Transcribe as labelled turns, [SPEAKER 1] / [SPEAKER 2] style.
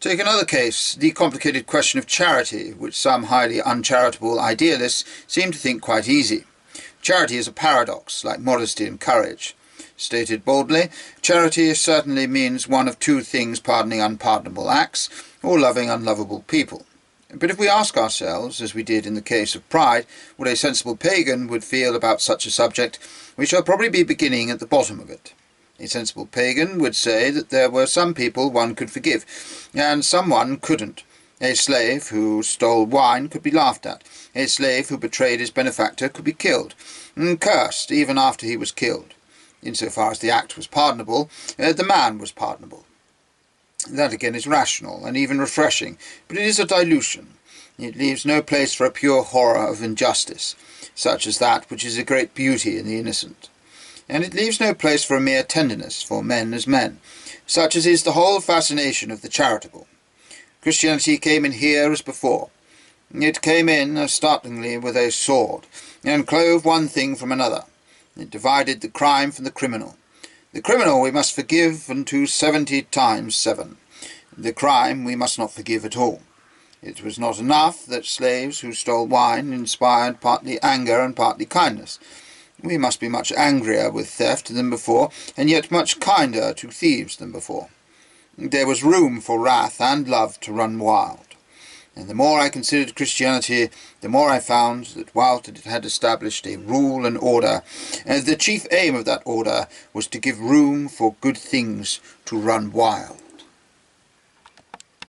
[SPEAKER 1] Take another case, the complicated question of charity, which some highly uncharitable idealists seem to think quite easy. Charity is a paradox, like modesty and courage. Stated boldly, charity certainly means one of two things: pardoning unpardonable acts, or loving unlovable people. But if we ask ourselves, as we did in the case of pride, what a sensible pagan would feel about such a subject, we shall probably be beginning at the bottom of it. A sensible pagan would say that there were some people one could forgive, and some one couldn't. A slave who stole wine could be laughed at. A slave who betrayed his benefactor could be killed, and cursed even after he was killed. Insofar as the act was pardonable, the man was pardonable. That again is rational, and even refreshing, but it is a dilution. It leaves no place for a pure horror of injustice, such as that which is a great beauty in the innocent. And it leaves no place for a mere tenderness for men as men, such as is the whole fascination of the charitable. Christianity came in here as before. It came in startlingly with a sword, and clove one thing from another. It divided the crime from the criminal. The criminal we must forgive unto 70 times 7. The crime we must not forgive at all. It was not enough that slaves who stole wine inspired partly anger and partly kindness. We must be much angrier with theft than before, and yet much kinder to thieves than before. There was room for wrath and love to run wild. And the more I considered Christianity, the more I found that whilst it had established a rule and order, the chief aim of that order was to give room for good things to run wild.